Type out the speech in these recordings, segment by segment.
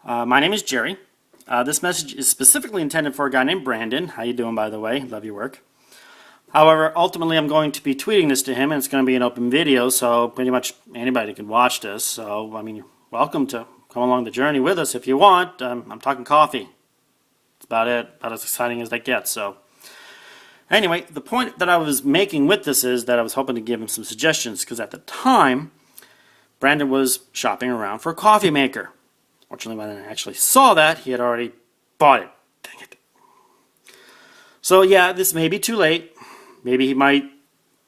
My name is Jerry. This message is specifically intended for a guy named Brandon. How you doing, by the way? Love your work. However, ultimately I'm going to be tweeting this to him, and it's going to be an open video, so pretty much anybody can watch this. So, I mean, you're welcome to come along the journey with us if you want. I'm talking coffee. That's about it. About as exciting as that gets. So, anyway, the point that I was making with this is that I was hoping to give him some suggestions, because at the time, Brandon was shopping around for a coffee maker. Fortunately, when I actually saw that, he had already bought it. Dang it. So yeah, this may be too late. Maybe he might,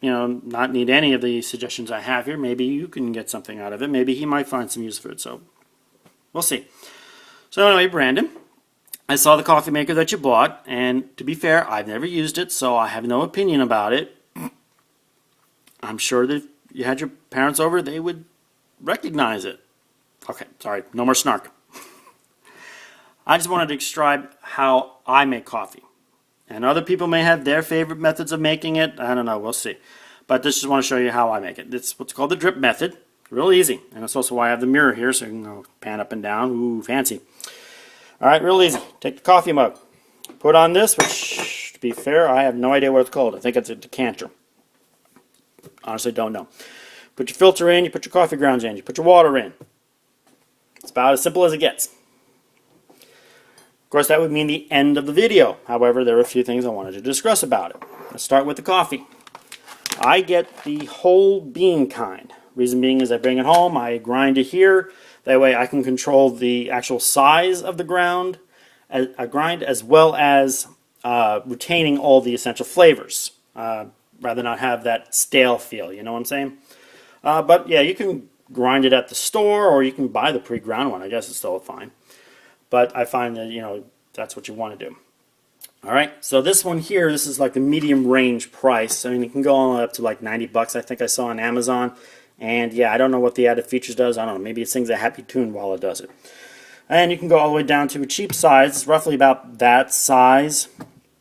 not need any of the suggestions I have here. Maybe you can get something out of it. Maybe he might find some use for it. So we'll see. So anyway, Brandon, I saw the coffee maker that you bought, and to be fair, I've never used it, so I have no opinion about it. I'm sure that if you had your parents over, they would recognize it. Okay, sorry, no more snark. I just wanted to describe how I make coffee. And other people may have their favorite methods of making it. I don't know, we'll see. But just want to show you how I make it. It's what's called the drip method. Real easy. And that's also why I have the mirror here, so you can pan up and down. Ooh, fancy. Alright, real easy. Take the coffee mug. Put on this, which, to be fair, I have no idea what it's called. I think it's a decanter. Honestly, don't know. Put your filter in, you put your coffee grounds in, you put your water in. It's about as simple as it gets. Of course, that would mean the end of the video. However, there are a few things I wanted to discuss about it. Let's start with the coffee. I get the whole bean kind. Reason being is I bring it home, I grind it here. That way I can control the actual size of the grind as well as retaining all the essential flavors. Rather not have that stale feel, you know what I'm saying? But yeah, you can grind it at the store, or you can buy the pre-ground one. I guess it's still fine. But I find that, that's what you want to do. Alright, so this one here, this is like the medium range price. I mean, it can go all up to like 90 bucks, I think I saw on Amazon. And yeah, I don't know what the added features does. I don't know, maybe it sings a happy tune while it does it. And you can go all the way down to a cheap size. It's roughly about that size.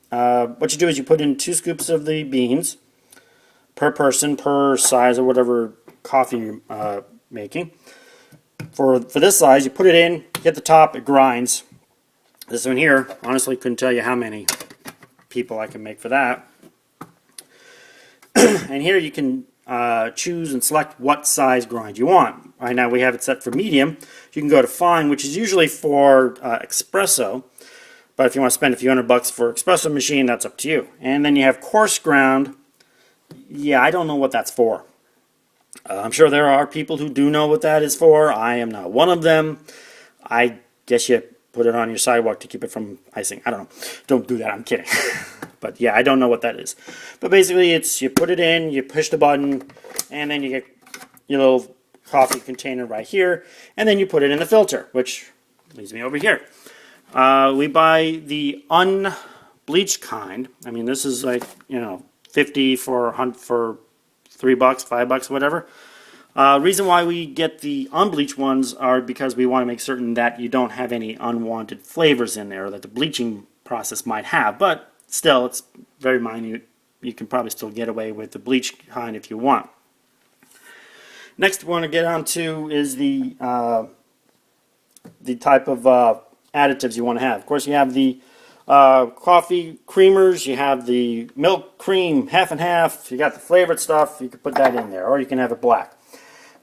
What you do is you put in 2 scoops of the beans per person, per size, or whatever coffee you're making. For this size, you put it in, hit the top, it grinds. This one here, honestly, couldn't tell you how many people I can make for that. And here you can choose and select what size grind you want. Right now we have it set for medium. You can go to fine, which is usually for espresso. But if you want to spend a few $100 for espresso machine, that's up to you. And then you have coarse ground. Yeah, I don't know what that's for. I'm sure there are people who do know what that is for. I am not one of them. I guess you put it on your sidewalk to keep it from icing. I don't know. Don't do that. I'm kidding. But yeah, I don't know what that is. But basically, it's you put it in, you push the button, and then you get your little coffee container right here, and then you put it in the filter, which leads me over here. We buy the unbleached kind. I mean, this is like, 50 for $3, $5, whatever. Reason why we get the unbleached ones are because we want to make certain that you don't have any unwanted flavors in there that the bleaching process might have. But still, it's very minute. You can probably still get away with the bleached kind if you want. Next, we want to get on to is the type of additives you want to have. Of course, you have the coffee creamers, you have the milk cream half and half, you got the flavored stuff, you can put that in there, or you can have it black.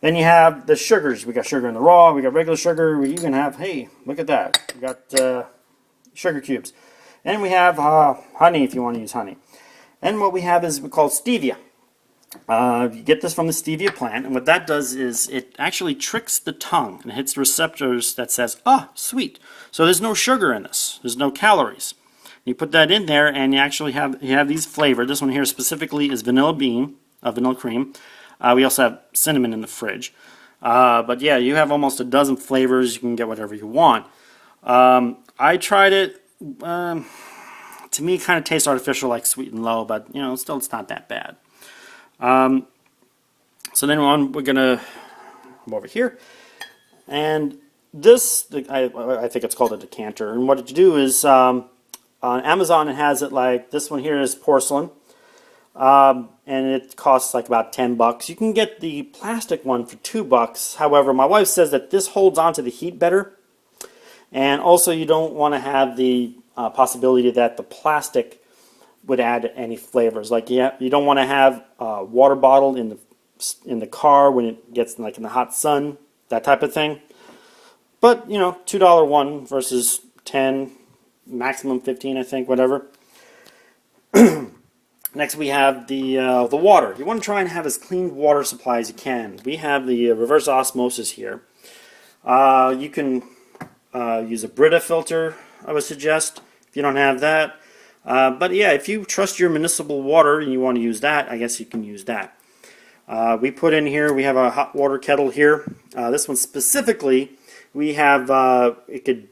Then you have the sugars. We got sugar in the raw, we got regular sugar, we even have, hey, look at that, we got sugar cubes. And we have honey if you want to use honey. And what we have is we call stevia. You get this from the stevia plant, and what that does is it actually tricks the tongue and hits the receptors that says, sweet. So there's no sugar in this. There's no calories. You put that in there, and you actually have these flavored. This one here specifically is vanilla bean, vanilla cream. We also have cinnamon in the fridge. But yeah, you have almost a dozen flavors. You can get whatever you want. I tried it. To me, it kind of tastes artificial, like Sweet and Low, but still, it's not that bad. So then we're gonna come over here, and this I think it's called a decanter. And what you do is on Amazon it has it like this one here is porcelain, and it costs like about $10. You can get the plastic one for $2. However, my wife says that this holds on to the heat better, And also you don't want to have the possibility that the plastic would add any flavors. Like you don't want to have a water bottle in the car when it gets like in the hot sun, that type of thing. But you know, $2 one versus 10, maximum 15, I think, whatever. Next we have the water. You want to try and have as clean water supply as you can. We have the reverse osmosis here. You can use a Brita filter, I would suggest, if you don't have that. But yeah, if you trust your municipal water and you want to use that, I guess you can use that. We put in here, we have a hot water kettle here. This one specifically, we have, it could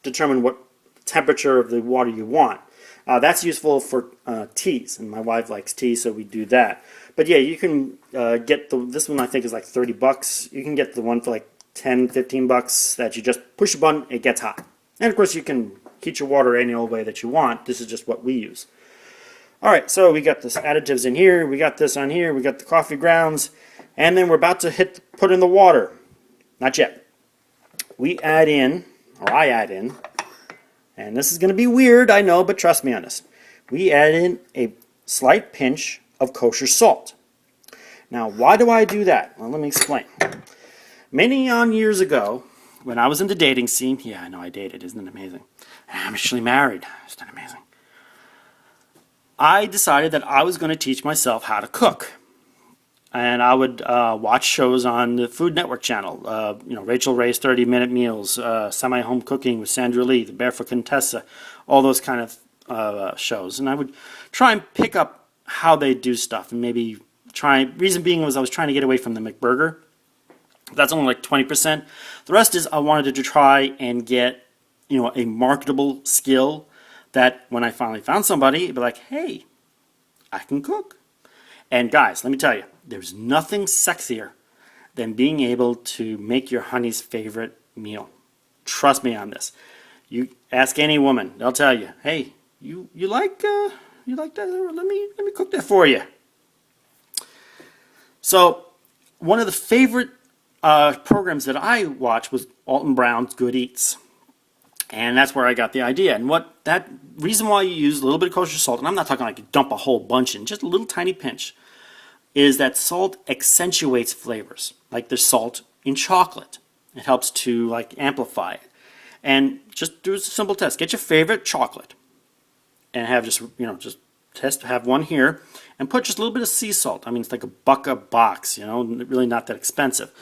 determine what temperature of the water you want. That's useful for teas, and my wife likes tea, so we do that. But yeah, you can get this one I think is like $30. You can get the one for like 10, 15 bucks that you just push a button, it gets hot. And of course you can heat your water any old way that you want. This is just what we use. Alright, so we got this additives in here, we got this on here, we got the coffee grounds, and then we're about to put in the water. Not yet. We add in, or I add in, and this is going to be weird, I know, but trust me on this. We add in a slight pinch of kosher salt. Now, why do I do that? Well, let me explain. Many years ago, when I was in the dating scene, yeah, I know I dated, isn't it amazing? I'm actually married, isn't it amazing? I decided that I was going to teach myself how to cook. And I would watch shows on the Food Network channel, you know, Rachel Ray's 30-Minute Meals, Semi-Home Cooking with Sandra Lee, The Barefoot Contessa, all those kind of shows. And I would try and pick up how they do stuff and maybe try. Reason being was I was trying to get away from the McBurger. That's only like 20%. The rest is I wanted to try and get, you know, a marketable skill that when I finally found somebody, it'd be like, hey, I can cook. And guys, let me tell you, there's nothing sexier than being able to make your honey's favorite meal. Trust me on this. You ask any woman, they'll tell you, hey, you like that? Let me cook that for you. So one of the favorite programs that I watched was Alton Brown's Good Eats. And that's where I got the idea. And what that reason why you use a little bit of kosher salt, and I'm not talking like you dump a whole bunch in, just a little tiny pinch, is that salt accentuates flavors. Like there's salt in chocolate. It helps to like amplify it. And just do a simple test. Get your favorite chocolate and have just have one here and put just a little bit of sea salt. I mean, it's like $1 a box, you know, really not that expensive.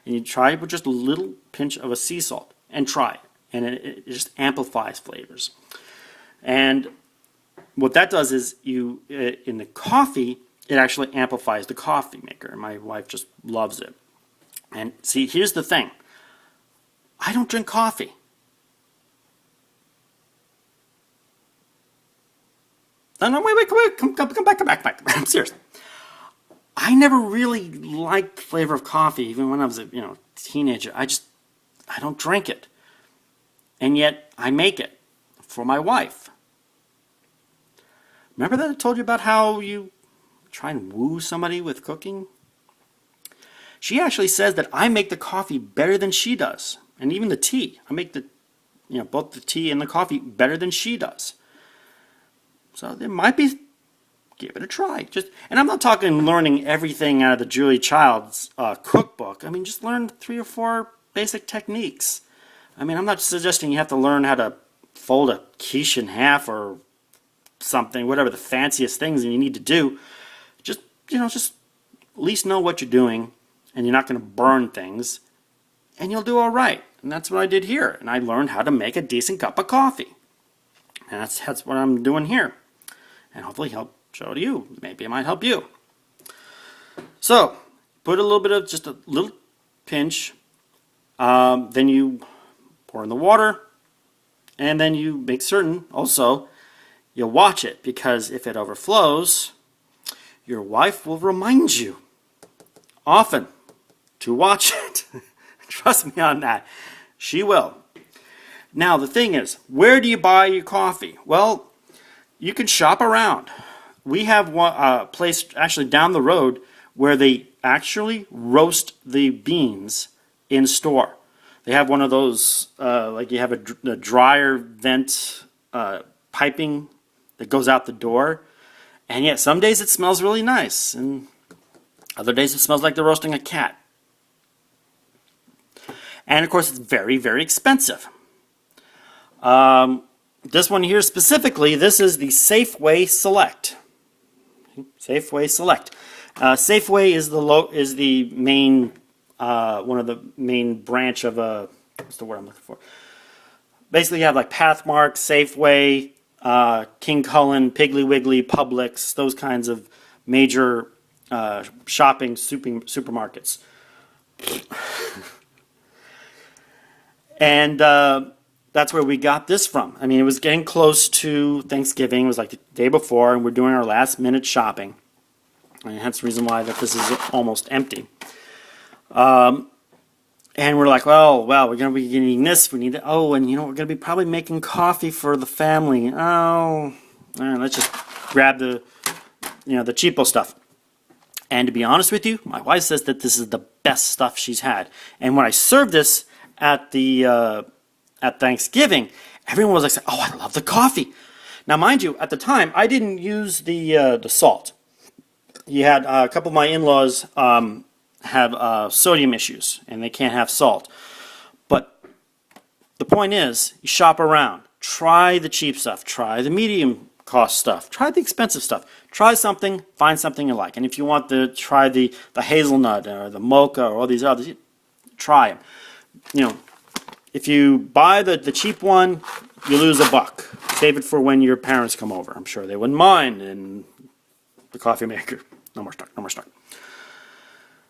And you try it with just a little pinch of a sea salt and try it. And it just amplifies flavors. And what that does is in the coffee, it actually amplifies the coffee maker. And my wife just loves it. And see, here's the thing. I don't drink coffee. No, wait, come back. I'm serious. I never really liked the flavor of coffee, even when I was a teenager. I don't drink it. And yet, I make it for my wife. Remember that I told you about how you try and woo somebody with cooking? She actually says that I make the coffee better than she does. And even the tea. I make both the tea and the coffee better than she does. So there might be, give it a try. And I'm not talking learning everything out of the Julia Child's cookbook. I mean, just learn 3 or 4 basic techniques. I mean, I'm not suggesting you have to learn how to fold a quiche in half or something, whatever the fanciest things you need to do. Just at least know what you're doing, and you're not going to burn things, and you'll do all right. And that's what I did here. And I learned how to make a decent cup of coffee. And that's what I'm doing here. And hopefully help show to you. Maybe it might help you. So, put a little bit of, just a little pinch. Then you pour in the water, and then you make certain also you'll watch it, because if it overflows, your wife will remind you often to watch it. Trust me on that. She will. Now the thing is, where do you buy your coffee? Well, you can shop around. We have one place actually down the road where they actually roast the beans in store. They have one of those, like you have a dryer vent piping that goes out the door. And yet some days it smells really nice, and other days it smells like they're roasting a cat. And of course it's very, very expensive. This one here specifically, this is the Safeway Select. Safeway Select. Safeway is the main one of the main branch of what's the word I'm looking for? Basically, you have like Pathmark, Safeway, King Cullen, Piggly Wiggly, Publix, those kinds of major shopping supermarkets. And that's where we got this from. I mean, it was getting close to Thanksgiving. It was like the day before, and we're doing our last minute shopping. And hence the reason why that this is almost empty. And we're like, well, we're going to be eating this. We need to, and we're going to be probably making coffee for the family. Let's just grab the cheapo stuff. And to be honest with you, my wife says that this is the best stuff she's had. And when I served this at Thanksgiving, everyone was like, oh, I love the coffee. Now, mind you, at the time, I didn't use the salt. You had a couple of my in-laws have sodium issues, and they can't have salt. But the point is, you shop around. Try the cheap stuff. Try the medium cost stuff. Try the expensive stuff. Try something, find something you like. And if you want to try the hazelnut or the mocha or all these others, try them. If you buy the cheap one, you lose $1. Save it for when your parents come over. I'm sure they wouldn't mind. And the coffee maker. No more stock.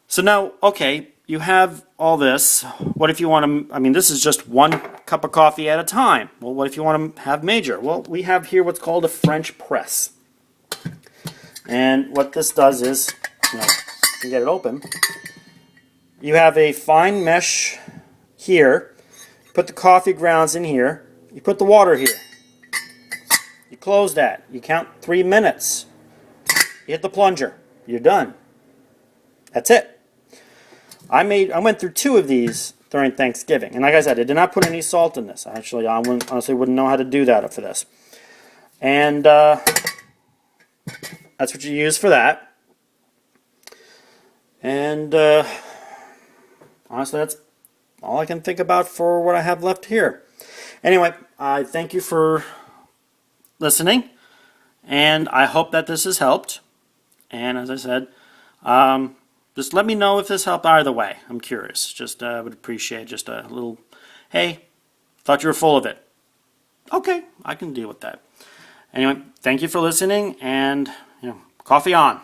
So now, okay, you have all this. What if you want to, this is just one cup of coffee at a time. Well, what if you want to have major? Well, we have here what's called a French press. And what this does is, you can get it open. You have a fine mesh here. Put the coffee grounds in here. You put the water here. You close that. You count 3 minutes. You hit the plunger. You're done. That's it. I went through 2 of these during Thanksgiving. And like I said, I did not put any salt in this. Actually, I honestly wouldn't know how to do that for this. And that's what you use for that. And honestly, that's all I can think about for what I have left here. Anyway, I thank you for listening. And I hope that this has helped. And as I said, just let me know if this helped either way. I'm curious. Just would appreciate just a little, hey, thought you were full of it. Okay, I can deal with that. Anyway, thank you for listening, and coffee on.